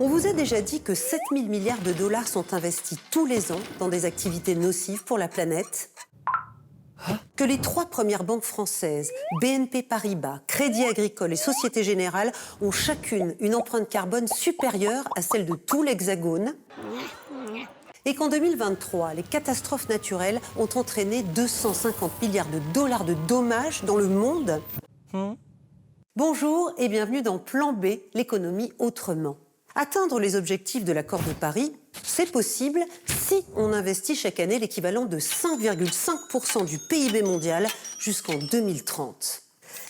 On vous a déjà dit que 7 000 milliards de dollars sont investis tous les ans dans des activités nocives pour la planète. Que les 3 premières banques françaises, BNP Paribas, Crédit Agricole et Société Générale, ont chacune une empreinte carbone supérieure à celle de tout l'Hexagone. Et qu'en 2023, les catastrophes naturelles ont entraîné 250 milliards de dollars de dommages dans le monde. Bonjour et bienvenue dans Plan B, l'économie autrement. Atteindre les objectifs de l'accord de Paris, c'est possible si on investit chaque année l'équivalent de 5,5% du PIB mondial jusqu'en 2030.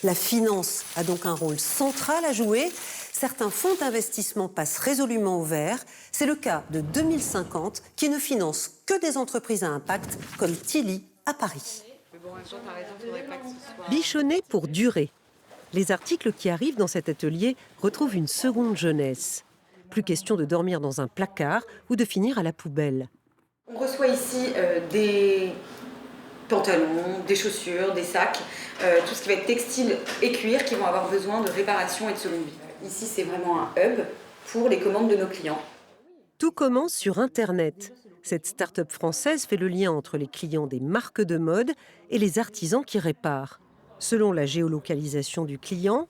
La finance a donc un rôle central à jouer. Certains fonds d'investissement passent résolument au vert. C'est le cas de 2050 qui ne finance que des entreprises à impact comme Tilly à Paris. Bichonner pour durer. Les articles qui arrivent dans cet atelier retrouvent une seconde jeunesse. Plus question de dormir dans un placard ou de finir à la poubelle. On reçoit ici des pantalons, des chaussures, des sacs, tout ce qui va être textile et cuir qui vont avoir besoin de réparation et de seconde vie. Ici, c'est vraiment un hub pour les commandes de nos clients. Tout commence sur Internet. Cette start-up française fait le lien entre les clients des marques de mode et les artisans qui réparent. Selon la géolocalisation du client,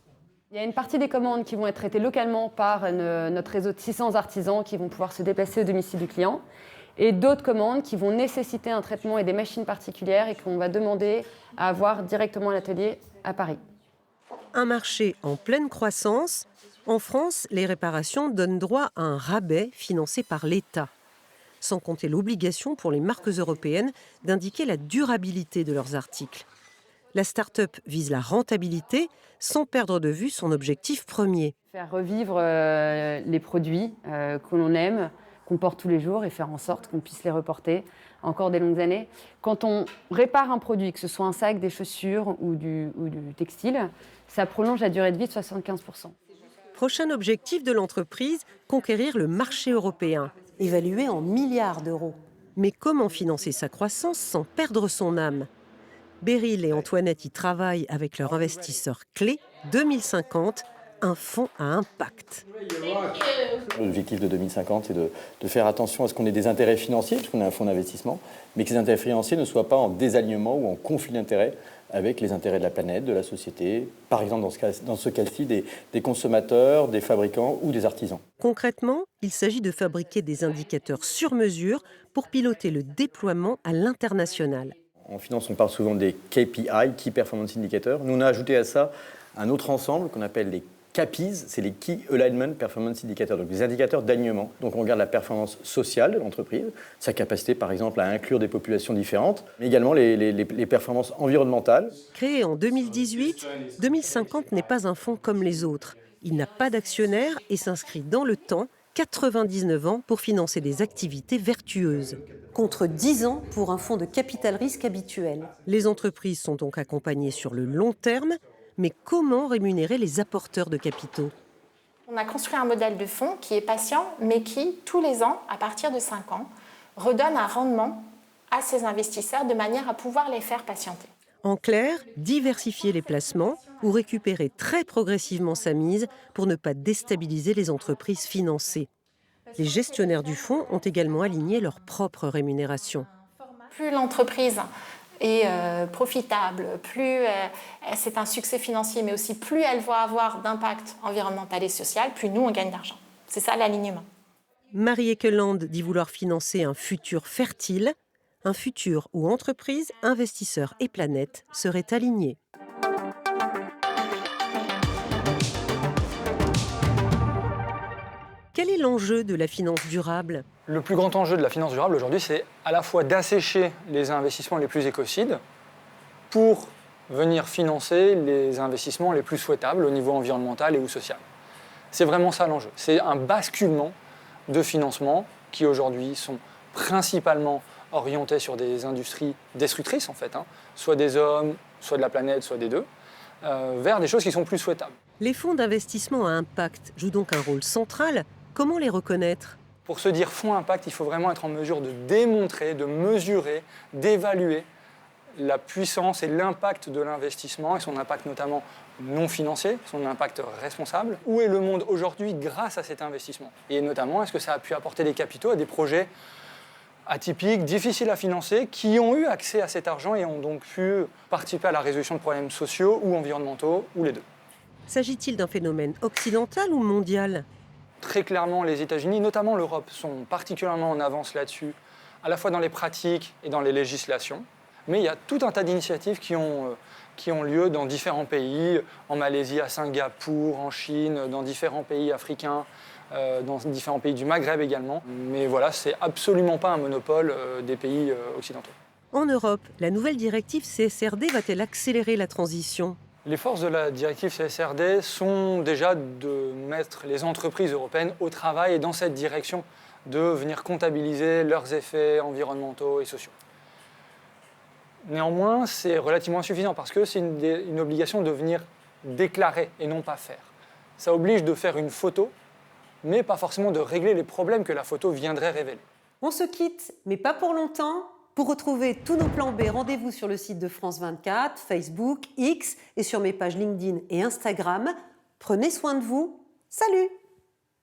il y a une partie des commandes qui vont être traitées localement par notre réseau de 600 artisans qui vont pouvoir se déplacer au domicile du client et d'autres commandes qui vont nécessiter un traitement et des machines particulières et qu'on va demander à avoir directement à l'atelier à Paris. Un marché en pleine croissance. En France, les réparations donnent droit à un rabais financé par l'État, sans compter l'obligation pour les marques européennes d'indiquer la durabilité de leurs articles. La start-up vise la rentabilité sans perdre de vue son objectif premier. Faire revivre les produits que l'on aime, qu'on porte tous les jours et faire en sorte qu'on puisse les reporter encore des longues années. Quand on répare un produit, que ce soit un sac, des chaussures ou du textile, ça prolonge la durée de vie de 75%. Prochain objectif de l'entreprise, conquérir le marché européen, évalué en milliards d'euros. Mais comment financer sa croissance sans perdre son âme ? Beryl et Antoinette y travaillent avec leur investisseur clé, 2050, un fonds à impact. L'objectif de 2050 est de faire attention à ce qu'on ait des intérêts financiers, puisqu'on a un fonds d'investissement, mais que ces intérêts financiers ne soient pas en désalignement ou en conflit d'intérêts avec les intérêts de la planète, de la société, par exemple dans ce cas-ci des consommateurs, des fabricants ou des artisans. Concrètement, il s'agit de fabriquer des indicateurs sur mesure pour piloter le déploiement à l'international. En finance, on parle souvent des KPI, Key Performance Indicators. Nous, on a ajouté à ça un autre ensemble qu'on appelle les KPIs, c'est les Key Alignment Performance Indicators, donc des indicateurs d'alignement. Donc on regarde la performance sociale de l'entreprise, sa capacité par exemple à inclure des populations différentes, mais également les performances environnementales. Créé en 2018, 2050 n'est pas un fonds comme les autres. Il n'a pas d'actionnaire et s'inscrit dans le temps, 99 ans pour financer des activités vertueuses, contre 10 ans pour un fonds de capital risque habituel. Les entreprises sont donc accompagnées sur le long terme, mais comment rémunérer les apporteurs de capitaux ? On a construit un modèle de fonds qui est patient, mais qui, tous les ans, à partir de 5 ans, redonne un rendement à ces investisseurs de manière à pouvoir les faire patienter. En clair, diversifier les placements ou récupérer très progressivement sa mise pour ne pas déstabiliser les entreprises financées. Les gestionnaires du fonds ont également aligné leur propre rémunération. Plus l'entreprise est profitable, plus c'est un succès financier, mais aussi plus elle va avoir d'impact environnemental et social, plus nous, on gagne d'argent. C'est ça l'alignement. Marie Ekeland dit vouloir financer un futur fertile, un futur où entreprises, investisseurs et planète seraient alignés. Quel est l'enjeu de la finance durable ? Le plus grand enjeu de la finance durable aujourd'hui, c'est à la fois d'assécher les investissements les plus écocides pour venir financer les investissements les plus souhaitables au niveau environnemental et ou social. C'est vraiment ça l'enjeu. C'est un basculement de financement qui aujourd'hui sont principalement orientés sur des industries destructrices en fait, soit des hommes, soit de la planète, soit des deux, vers des choses qui sont plus souhaitables. Les fonds d'investissement à impact jouent donc un rôle central. Comment les reconnaître ? Pour se dire fonds impact, il faut vraiment être en mesure de démontrer, de mesurer, d'évaluer la puissance et l'impact de l'investissement, et son impact notamment non financier, son impact responsable. Où est le monde aujourd'hui grâce à cet investissement? Et notamment, est-ce que ça a pu apporter des capitaux à des projets atypiques, difficiles à financer, qui ont eu accès à cet argent et ont donc pu participer à la résolution de problèmes sociaux ou environnementaux, ou les deux? S'agit-il d'un phénomène occidental ou mondial? Très clairement, les États-Unis, notamment l'Europe, sont particulièrement en avance là-dessus, à la fois dans les pratiques et dans les législations. Mais il y a tout un tas d'initiatives qui ont lieu dans différents pays, en Malaisie, à Singapour, en Chine, dans différents pays africains, dans différents pays du Maghreb également. Mais voilà, c'est absolument pas un monopole des pays occidentaux. En Europe, la nouvelle directive CSRD va-t-elle accélérer la transition? Les forces de la directive CSRD sont déjà de mettre les entreprises européennes au travail et dans cette direction de venir comptabiliser leurs effets environnementaux et sociaux. Néanmoins, c'est relativement insuffisant parce que c'est une obligation de venir déclarer et non pas faire. Ça oblige de faire une photo, mais pas forcément de régler les problèmes que la photo viendrait révéler. On se quitte, mais pas pour longtemps. Pour retrouver tous nos plans B, rendez-vous sur le site de France 24, Facebook, X et sur mes pages LinkedIn et Instagram. Prenez soin de vous. Salut!